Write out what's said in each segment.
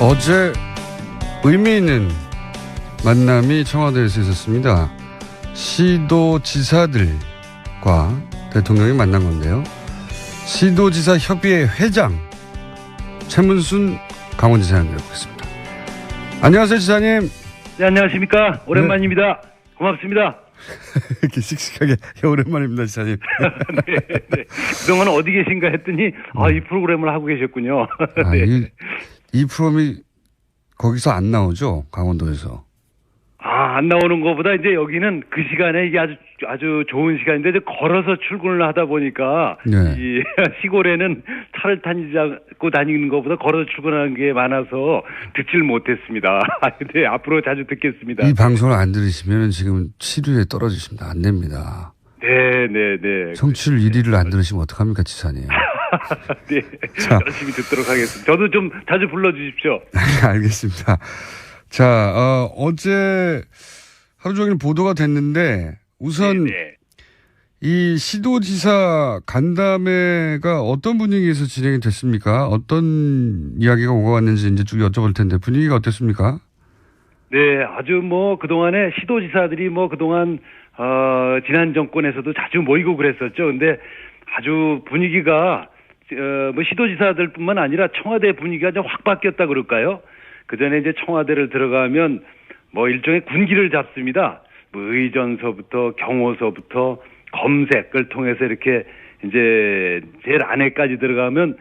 어제 의미 있는 만남이 청와대에서 있었습니다. 시도지사들과 대통령이 만난 건데요. 시도지사 협의회 회장 최문순 강원지사 연결해보겠습니다. 안녕하세요, 지사님. 네, 안녕하십니까. 오랜만입니다. 네. 고맙습니다. 이렇게 씩씩하게 오랜만입니다, 지사님. 네, 네. 그동안 어디 계신가 했더니 이 프로그램을 하고 계셨군요. 네. 이 프로그램이 거기서 안 나오죠? 강원도에서. 안 나오는 것보다 이제 여기는 그 시간에 이게 아주 좋은 시간인데 이제 걸어서 출근을 하다 보니까 네. 이 시골에는 차를 타고 다니는 것보다 걸어서 출근하는 게 많아서 듣질 못했습니다. 근데 앞으로 자주 듣겠습니다. 이 방송을 안 들으시면 지금 치료에 떨어지십니다. 안 됩니다. 네. 청취율 1위를 안 들으시면 어떡합니까, 지사님. 네. 자. 열심히 듣도록 하겠습니다. 저도 좀 자주 불러주십시오. 알겠습니다. 자, 어제 하루 종일 보도가 됐는데 우선 네네. 이 시도지사 간담회가 어떤 분위기에서 진행이 됐습니까? 어떤 이야기가 오고 갔는지 이제 쭉 여쭤볼 텐데 분위기가 어땠습니까? 네, 아주 그동안에 시도지사들이 그동안 지난 정권에서도 자주 모이고 그랬었죠. 근데 아주 분위기가 시도지사들뿐만 아니라 청와대 분위기가 좀 확 바뀌었다 그럴까요? 그 전에 이제 청와대를 들어가면 일종의 군기를 잡습니다. 의전서부터 경호서부터 검색을 통해서 이렇게 이제 제일 안에까지 들어가면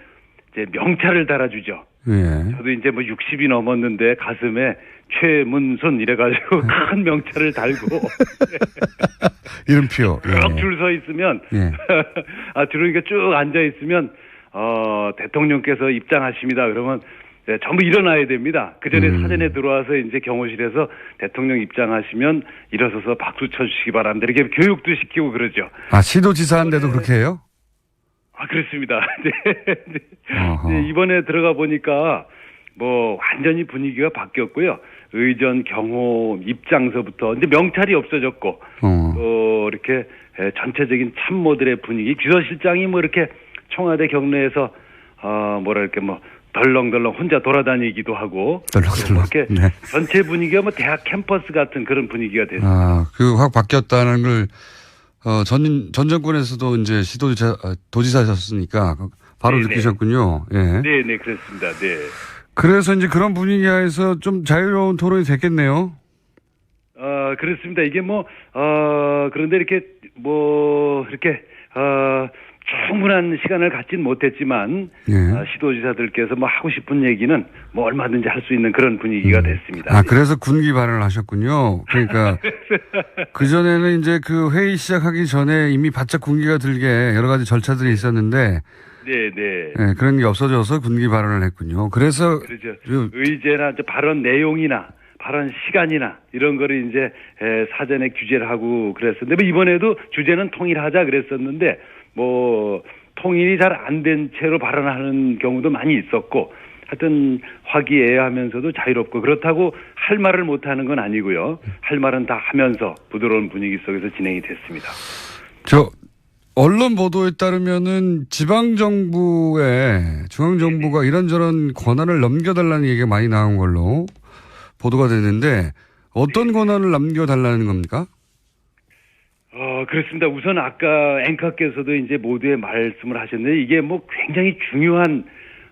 이제 명찰을 달아주죠. 네. 저도 이제 60이 넘었는데 가슴에 최문순 이래가지고 큰 명찰을 달고 이름표 쭉 줄 서 있으면 들어오니까 쭉 앉아 있으면 대통령께서 입장하십니다. 그러면 네, 전부 일어나야 됩니다. 그 전에 사전에 들어와서 이제 경호실에서 대통령 입장하시면 일어서서 박수 쳐주시기 바랍니다. 이렇게 교육도 시키고 그러죠. 시도지사인데도 그렇게 해요? 그렇습니다. 네, 이번에 들어가 보니까 완전히 분위기가 바뀌었고요. 의전, 경호, 입장서부터 이제 명찰이 없어졌고 또 이렇게 전체적인 참모들의 분위기, 비서실장이 이렇게 청와대 경내에서 덜렁덜렁 혼자 돌아다니기도 하고 이렇게 네. 전체 분위기가 대학 캠퍼스 같은 그런 분위기가 됐습니다. 확 바뀌었다는 걸 전 정권에서도 이제 도지사셨으니까 바로 네네. 느끼셨군요. 예. 네, 그렇습니다. 네. 그래서 이제 그런 분위기에서 좀 자유로운 토론이 됐겠네요. 그렇습니다. 이게 그런데 이렇게 충분한 시간을 갖진 못했지만 시도지사들께서 하고 싶은 얘기는 얼마든지 할 수 있는 그런 분위기가 됐습니다. 그래서 군기 발언을 하셨군요. 그러니까 그전에는 이제 그 회의 시작하기 전에 이미 바짝 군기가 들게 여러 가지 절차들이 있었는데 네, 그런 게 없어져서 군기 발언을 했군요. 그래서 그렇죠. 의제나 발언 내용이나 발언 시간이나 이런 거를 이제 사전에 규제를 하고 그랬었는데 이번에도 주제는 통일하자 그랬었는데 통일이 잘 안 된 채로 발언하는 경우도 많이 있었고 하여튼 화기애애하면서도 자유롭고 그렇다고 할 말을 못하는 건 아니고요. 할 말은 다 하면서 부드러운 분위기 속에서 진행이 됐습니다. 언론 보도에 따르면은 중앙정부가 이런저런 권한을 넘겨달라는 얘기가 많이 나온 걸로 보도가 됐는데 어떤 권한을 넘겨달라는 겁니까? 그렇습니다. 우선 아까 앵커께서도 이제 모두의 말씀을 하셨는데 이게 굉장히 중요한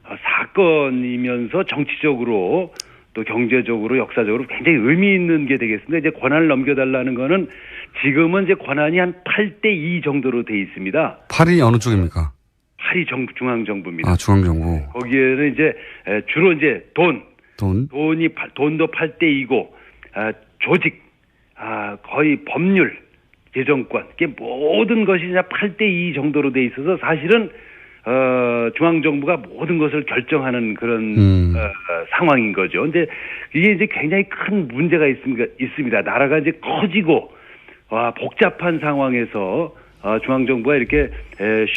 사건이면서 정치적으로 또 경제적으로 역사적으로 굉장히 의미 있는 게 되겠습니다. 이제 권한을 넘겨달라는 거는 지금은 이제 권한이 한 8대2 정도로 돼 있습니다. 8이 어느 쪽입니까? 8이 중앙정부입니다. 중앙정부. 거기에는 이제 주로 이제 돈도 8대2고 조직, 거의 법률, 재정권, 이게 모든 것이 그냥 8대2 정도로 돼 있어서 사실은 중앙정부가 모든 것을 결정하는 그런 상황인 거죠. 근데 이게 이제 굉장히 큰 문제가 있습니다. 나라가 이제 커지고 복잡한 상황에서 중앙정부가 이렇게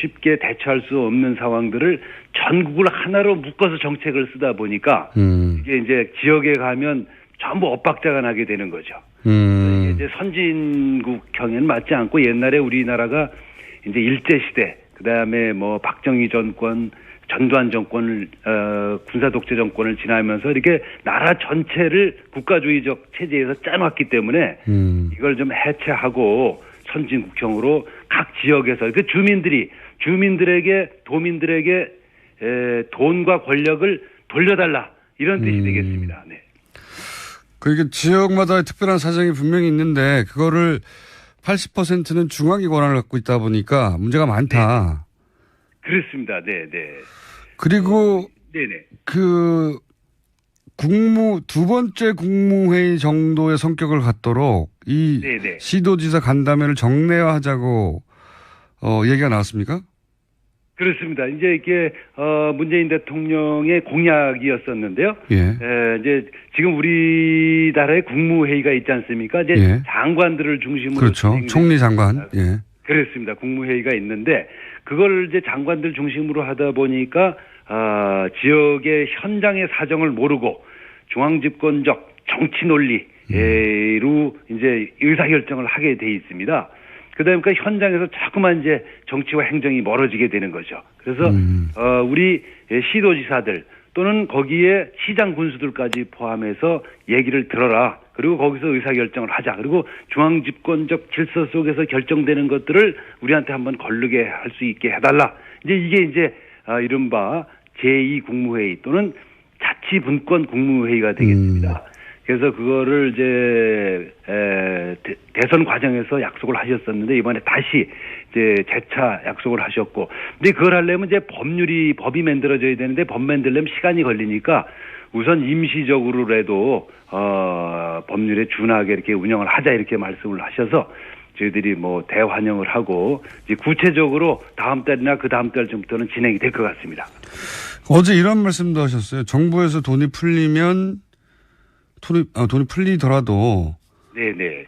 쉽게 대처할 수 없는 상황들을 전국을 하나로 묶어서 정책을 쓰다 보니까 이게 이제 지역에 가면 전부 엇박자가 나게 되는 거죠. 이게 이제 선진국형에는 맞지 않고 옛날에 우리나라가 이제 일제시대, 그 다음에 박정희 정권, 전두환 정권을 군사 독재 정권을 지나면서 이렇게 나라 전체를 국가주의적 체제에서 짜놨기 때문에 이걸 좀 해체하고 선진국형으로 각 지역에서 그 주민들에게 도민들에게 돈과 권력을 돌려달라 이런 뜻이 되겠습니다. 네. 그게 지역마다의 특별한 사정이 분명히 있는데 그거를 80%는 중앙이 권한을 갖고 있다 보니까 문제가 많다. 네. 그렇습니다. 네, 네. 그리고 네네. 그 두 번째 국무회의 정도의 성격을 갖도록 이 네네. 시도지사 간담회를 정례화하자고 얘기가 나왔습니까? 그렇습니다. 이제 이게 문재인 대통령의 공약이었었는데요. 예. 이제 지금 우리나라의 국무회의가 있지 않습니까? 이제 예. 장관들을 중심으로 그렇죠. 총리 장관. 예. 그렇습니다. 국무회의가 있는데 그걸 이제 장관들 중심으로 하다 보니까 지역의 현장의 사정을 모르고 중앙집권적 정치 논리로 이제 의사결정을 하게 돼 있습니다. 그러니까 현장에서 자꾸만 이제 정치와 행정이 멀어지게 되는 거죠. 그래서 우리 시도지사들 또는 거기에 시장 군수들까지 포함해서 얘기를 들어라. 그리고 거기서 의사결정을 하자. 그리고 중앙집권적 질서 속에서 결정되는 것들을 우리한테 한번 거르게 할 수 있게 해달라. 이게 이제 이른바 제2국무회의 또는 자치분권 국무회의가 되겠습니다. 그래서 그거를 이제 대선 과정에서 약속을 하셨었는데 이번에 다시 이제 재차 약속을 하셨고, 근데 그걸 하려면 이제 법이 만들어져야 되는데 법 만들려면 시간이 걸리니까 우선 임시적으로라도 법률에 준하게 이렇게 운영을 하자 이렇게 말씀을 하셔서 저희들이 뭐 대환영을 하고 이제 구체적으로 다음 달이나 그 다음 달쯤부터는 진행이 될 것 같습니다. 어제 이런 말씀도 하셨어요. 정부에서 돈이 풀리면 돈이 풀리더라도 네네.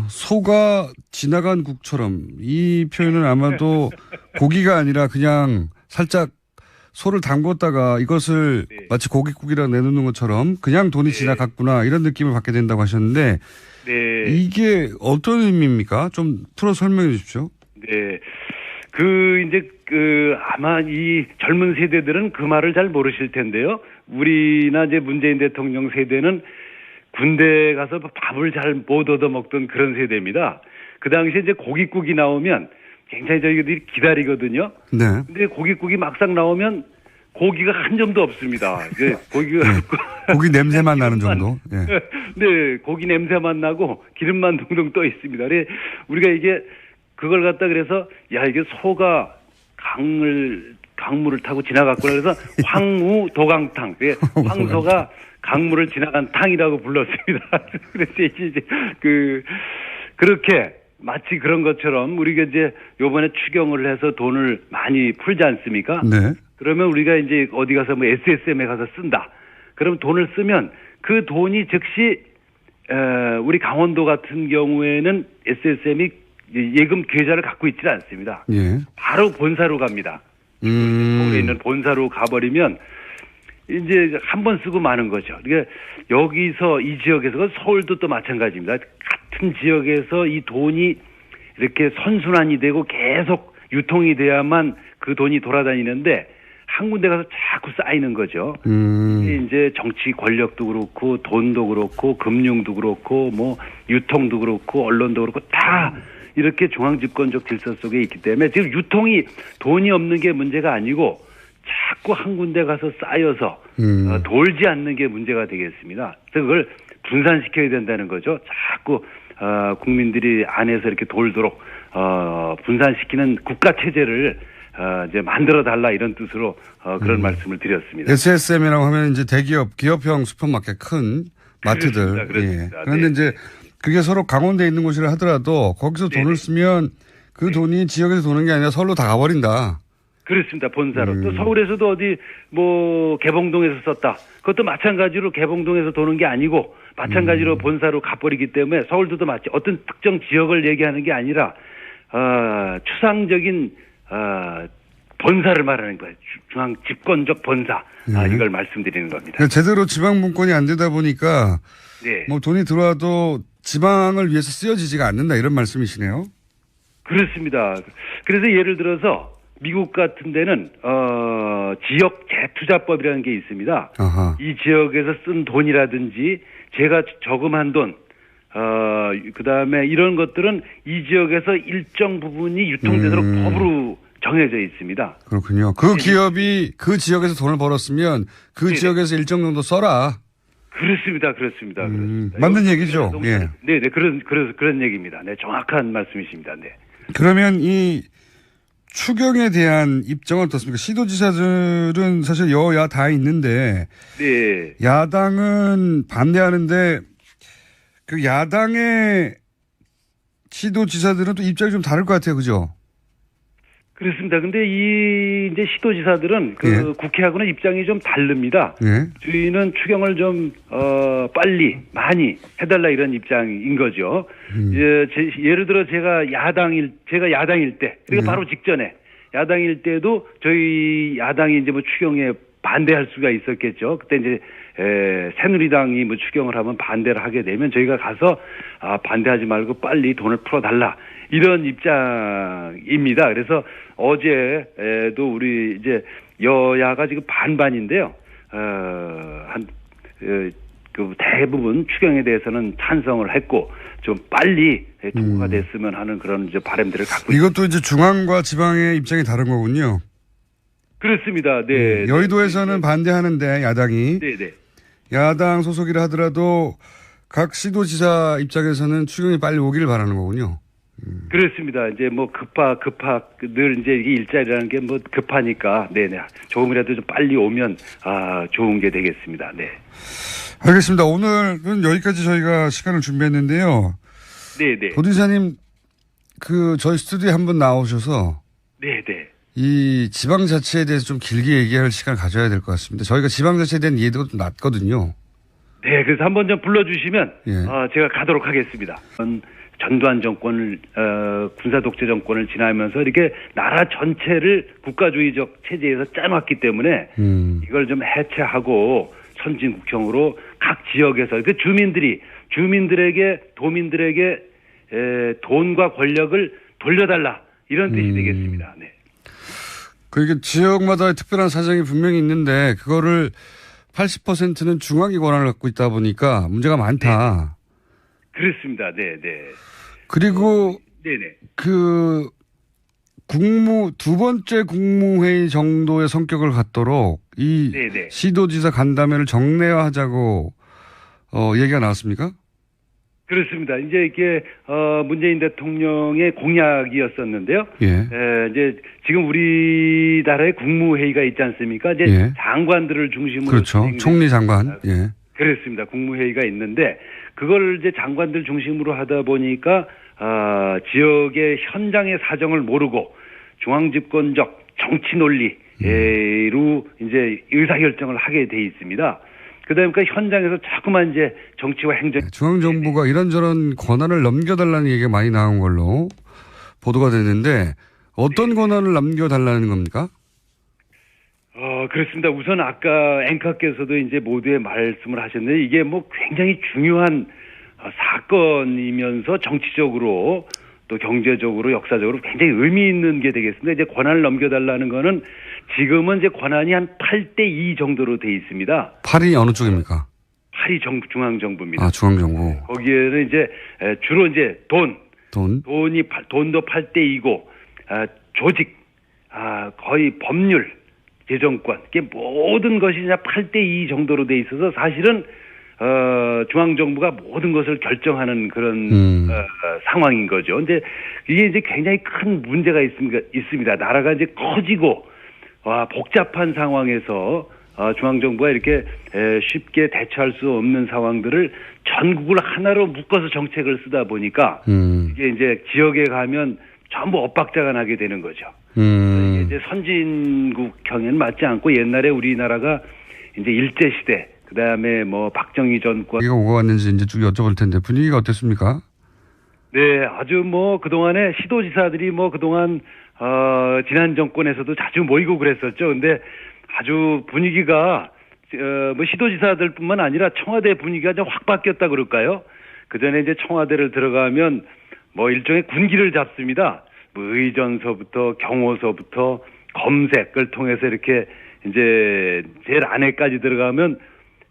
소가 지나간 국처럼 이 표현은 아마도 고기가 아니라 그냥 살짝 소를 담궜다가 이것을 네. 마치 고깃국이라 내놓는 것처럼 그냥 돈이 네. 지나갔구나 이런 느낌을 받게 된다고 하셨는데 네. 이게 어떤 의미입니까? 좀 풀어 설명해 주십시오. 네. 아마 이 젊은 세대들은 그 말을 잘 모르실 텐데요. 우리나 이제 문재인 대통령 세대는 군대 가서 밥을 잘 못 얻어 먹던 그런 세대입니다. 그 당시에 이제 고깃국이 나오면 굉장히 저희들이 기다리거든요. 네. 근데 고깃국이 막상 나오면 고기가 한 점도 없습니다. 고기가 고기 냄새만 나는 정도. 네. 네, 고기 냄새만 나고 기름만 동동 떠 있습니다. 그래 우리가 이게 그걸 갖다 그래서 이게 소가 강물을 타고 지나갔구나 그래서 황우도강탕. 황소가 강물을 지나간 탕이라고 불렀습니다. 그래서 이제 그렇게 마치 그런 것처럼 우리가 이제 요번에 추경을 해서 돈을 많이 풀지 않습니까? 네. 그러면 우리가 이제 어디 가서 뭐 SSM에 가서 쓴다. 그럼 돈을 쓰면 그 돈이 즉시 우리 강원도 같은 경우에는 SSM이 예금 계좌를 갖고 있지 않습니다. 예. 바로 본사로 갑니다. 서울에 있는 본사로 가버리면 이제 한 번 쓰고 마는 거죠. 그러니까 여기서 이 지역에서 서울도 또 마찬가지입니다. 같은 지역에서 이 돈이 이렇게 선순환이 되고 계속 유통이 돼야만 그 돈이 돌아다니는데 한 군데 가서 자꾸 쌓이는 거죠. 이제 정치 권력도 그렇고 돈도 그렇고 금융도 그렇고 뭐 유통도 그렇고 언론도 그렇고 다 이렇게 중앙집권적 질서 속에 있기 때문에 지금 유통이 돈이 없는 게 문제가 아니고 자꾸 한 군데 가서 쌓여서 돌지 않는 게 문제가 되겠습니다. 그래서 그걸 분산시켜야 된다는 거죠. 자꾸 국민들이 안에서 이렇게 돌도록 분산시키는 국가 체제를 이제 만들어 달라 이런 뜻으로 그런 말씀을 드렸습니다. SSM이라고 하면 이제 대기업, 기업형 슈퍼마켓 큰 마트들. 그렇습니다. 예. 그런데 이제 그게 서로 강원도에 있는 곳이라 하더라도 거기서 돈을 쓰면 그 돈이 지역에서 도는 게 아니라 서울로 다 가버린다. 그렇습니다. 본사로. 또 서울에서도 어디 뭐 개봉동에서 썼다. 그것도 마찬가지로 개봉동에서 도는 게 아니고 마찬가지로 본사로 가버리기 때문에 서울도 마치 어떤 특정 지역을 얘기하는 게 아니라 추상적인 본사를 말하는 거예요. 중앙 집권적 본사. 이걸 말씀드리는 겁니다. 그러니까 제대로 지방 분권이 안 되다 보니까 네. 뭐 돈이 들어와도 지방을 위해서 쓰여지지가 않는다 이런 말씀이시네요. 그렇습니다. 그래서 예를 들어서 미국 같은 데는 지역 재투자법이라는 게 있습니다. 아하. 이 지역에서 쓴 돈이라든지 제가 저금한 돈, 그다음에 이런 것들은 이 지역에서 일정 부분이 유통되도록 법으로 정해져 있습니다. 그렇군요. 그 기업이 그 지역에서 돈을 벌었으면 그 네네. 지역에서 일정 정도 써라. 그렇습니다. 그렇습니다. 맞는 얘기죠. 예. 네, 그런 얘기입니다. 네, 정확한 말씀이십니다. 네. 그러면 이 추경에 대한 입장은 어떻습니까? 시도지사들은 사실 여야 다 있는데 네. 야당은 반대하는데 그 야당의 시도지사들은 또 입장이 좀 다를 것 같아요. 그죠? 그렇습니다. 근데 이 이제 시도지사들은 그 예. 국회하고는 입장이 좀 다릅니다. 예. 저희는 추경을 좀 빨리 많이 해달라 이런 입장인 거죠. 예를 들어 제가 야당일 때 그리고 바로 직전에 야당일 때도 저희 야당이 이제 뭐 추경에 반대할 수가 있었겠죠. 그때 이제 새누리당이 뭐 추경을 하면 반대를 하게 되면 저희가 가서 반대하지 말고 빨리 돈을 풀어달라 이런 입장입니다. 그래서 어제도 우리 이제 여야가 지금 반반인데요. 그 대부분 추경에 대해서는 찬성을 했고 좀 빨리 통과가 됐으면 하는 그런 이제 바람들을 갖고 있습니다. 이것도 이제 중앙과 지방의 입장이 다른 거군요. 그렇습니다. 네. 여의도에서는 반대하는데 야당이 네. 야당 소속이라 하더라도 각 시도지사 입장에서는 추경이 빨리 오기를 바라는 거군요. 그렇습니다. 이제 뭐 늘 이제 이게 일자리라는 게 뭐 급하니까 네네 조금이라도 좀 빨리 오면 좋은 게 되겠습니다. 네. 알겠습니다. 오늘은 여기까지 저희가 시간을 준비했는데요. 네네. 도지사님 그 저희 스튜디오에 한번 나오셔서 네네. 이 지방자치에 대해서 좀 길게 얘기할 시간을 가져야 될 것 같습니다. 저희가 지방자치에 대한 이해도가 좀 낮거든요. 네, 그래서 한번 좀 불러주시면 예. 제가 가도록 하겠습니다. 전두환 정권을 군사 독재 정권을 지나면서 이렇게 나라 전체를 국가주의적 체제에서 짜놨기 때문에 이걸 좀 해체하고 선진국형으로 각 지역에서 그 주민들에게 도민들에게 돈과 권력을 돌려달라 이런 뜻이 되겠습니다. 네. 그게 지역마다의 특별한 사정이 분명히 있는데 그거를 80%는 중앙이 권한을 갖고 있다 보니까 문제가 많다. 그렇습니다. 네. 그리고 네네. 그 두 번째 국무회의 정도의 성격을 갖도록 이 네네. 시도지사 간담회를 정례화하자고 얘기가 나왔습니까? 그렇습니다. 이제 이게 문재인 대통령의 공약이었었는데요. 예. 이제 지금 우리나라의 국무회의가 있지 않습니까? 이제 예. 장관들을 중심으로 그렇죠. 총리 장관. 예. 그렇습니다. 국무회의가 있는데 그걸 이제 장관들 중심으로 하다 보니까 지역의 현장의 사정을 모르고 중앙집권적 정치 논리로 이제 의사결정을 하게 돼 있습니다. 그다음에 그 현장에서 자꾸만 이제 정치와 행정 중앙정부가 이런저런 권한을 넘겨달라는 얘기가 많이 나온 걸로 보도가 됐는데 어떤 권한을 넘겨달라는 겁니까? 그렇습니다. 우선 아까 앵커께서도 이제 모두의 말씀을 하셨는데 이게 뭐 굉장히 중요한 사건이면서 정치적으로 또 경제적으로 역사적으로 굉장히 의미 있는 게 되겠습니다. 이제 권한을 넘겨달라는 거는 지금은 이제 권한이 한 8대2 정도로 돼 있습니다. 8이 어느 쪽입니까? 8이 중앙정부입니다. 중앙정부. 거기에는 이제 주로 이제 돈도 8대2고 조직, 거의 법률, 재정권, 이게 모든 것이 그냥 8대2 정도로 돼 있어서 사실은 중앙정부가 모든 것을 결정하는 그런 상황인 거죠. 근데 이게 이제 굉장히 큰 문제가 있습니다. 나라가 이제 커지고 복잡한 상황에서 중앙정부가 이렇게 쉽게 대처할 수 없는 상황들을 전국을 하나로 묶어서 정책을 쓰다 보니까 이게 이제 지역에 가면 전부 엇박자가 나게 되는 거죠. 이게 이제 선진국형에는 맞지 않고 옛날에 우리나라가 이제 일제시대 그다음에 뭐 박정희 전권 이거 오고 갔는지 이제 쭉 여쭤볼 텐데 분위기가 어땠습니까? 네, 아주 뭐 그동안에 시도지사들이 뭐 그동안 지난 정권에서도 자주 모이고 그랬었죠. 근데 아주 분위기가 뭐 시도지사들뿐만 아니라 청와대 분위기가 좀 확 바뀌었다 그럴까요? 그 전에 이제 청와대를 들어가면 뭐 일종의 군기를 잡습니다. 뭐 의전서부터 경호서부터 검색을 통해서 이렇게 이제 제일 안에까지 들어가면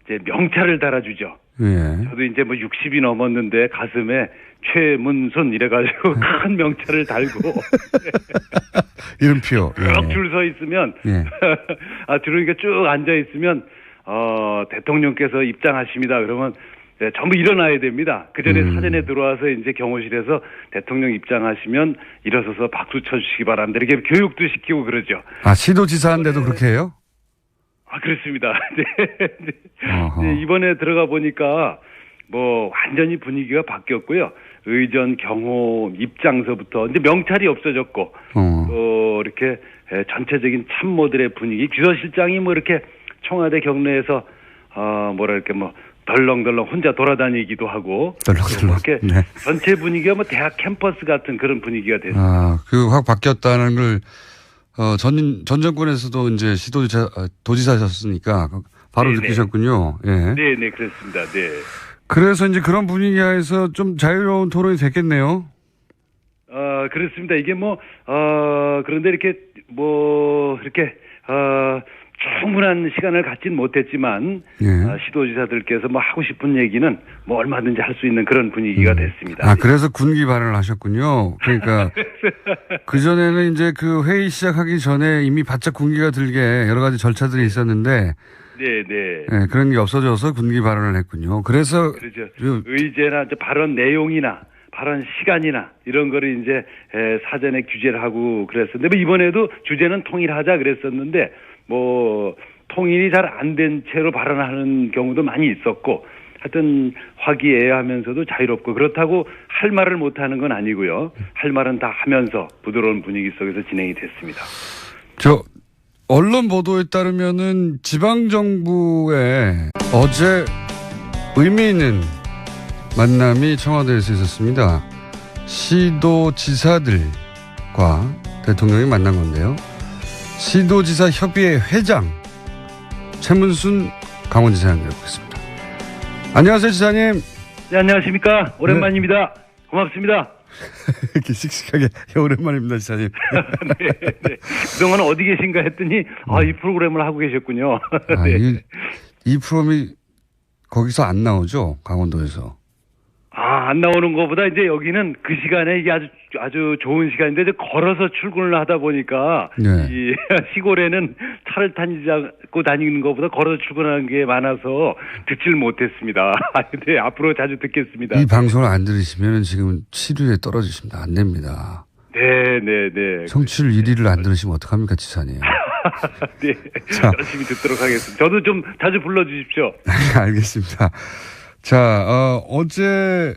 이제 명찰을 달아주죠. 예. 저도 이제 뭐 60이 넘었는데 가슴에 최문순 이래가지고 큰 명찰을 달고 이름표 쭉 줄 서 있으면 그러니까 쭉 앉아 있으면 대통령께서 입장하십니다. 그러면 네, 전부 일어나야 됩니다. 그 전에 사전에 들어와서 이제 경호실에서 대통령 입장하시면 일어서서 박수 쳐주시기 바랍니다. 이렇게 교육도 시키고 그러죠. 시도지사인데도 그렇게 해요? 그렇습니다. 네, 이번에 들어가 보니까 뭐 완전히 분위기가 바뀌었고요. 의전, 경호, 입장서부터 이제 명찰이 없어졌고 또 이렇게 전체적인 참모들의 분위기, 비서실장이 뭐 이렇게 청와대 경내에서 뭐랄까 뭐 덜렁덜렁 혼자 돌아다니기도 하고 덜렁덜렁. 이렇게 네. 전체 분위기가 뭐 대학 캠퍼스 같은 그런 분위기가 됐습니다. 확 바뀌었다는 걸 전 정권에서도 이제 도지사셨으니까 바로 네네. 느끼셨군요. 예. 네, 그렇습니다. 네. 그래서 이제 그런 분위기에서 좀 자유로운 토론이 됐겠네요. 그렇습니다. 이게 그런데 이렇게 이렇게 충분한 시간을 갖진 못했지만 시도지사들께서 뭐 하고 싶은 얘기는 뭐 얼마든지 할 수 있는 그런 분위기가 됐습니다. 그래서 군기 발언을 하셨군요. 그러니까 그전에는 이제 그 회의 시작하기 전에 이미 바짝 군기가 들게 여러 가지 절차들이 있었는데 네, 그런 게 없어져서 군기 발언을 했군요. 그래서 그렇죠. 의제나 발언 내용이나 발언 시간이나 이런 거를 이제 사전에 규제를 하고 그랬었는데 뭐 이번에도 주제는 통일하자 그랬었는데 뭐 통일이 잘 안 된 채로 발언하는 경우도 많이 있었고 하여튼 화기애애하면서도 자유롭고 그렇다고 할 말을 못하는 건 아니고요. 할 말은 다 하면서 부드러운 분위기 속에서 진행이 됐습니다. 언론 보도에 따르면은 지방정부에 어제 의미 있는 만남이 청와대에서 있었습니다. 시도지사들과 대통령이 만난 건데요. 시도지사 협의회 회장 최문순 강원지사 연결해보겠습니다. 안녕하세요, 지사님. 네, 안녕하십니까. 오랜만입니다. 고맙습니다. 이렇게 씩씩하게 오랜만입니다, 지사님. 네. 그동안 어디 계신가 했더니 이 프로그램을 하고 계셨군요. 네. 이 프로그램이 거기서 안 나오죠, 강원도에서. 안 나오는 것보다 이제 여기는 그 시간에 이게 아주 좋은 시간인데 이제 걸어서 출근을 하다 보니까 이 시골에는 차를 타고 다니는 것보다 걸어서 출근하는 게 많아서 듣질 못했습니다. 근데 앞으로 자주 듣겠습니다. 이 방송을 안 들으시면 지금 치료에 떨어지십니다. 안 됩니다. 네. 청취율 1위를 안 들으시면 어떡합니까, 지사님. 네. 열심히 듣도록 하겠습니다. 저도 좀 자주 불러주십시오. 알겠습니다. 자, 어제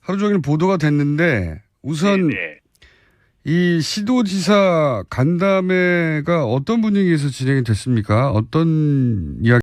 하루 종일 보도가 됐는데 우선 이 시도지사 간담회가 어떤 분위기에서 진행이 됐습니까? 어떤 이야기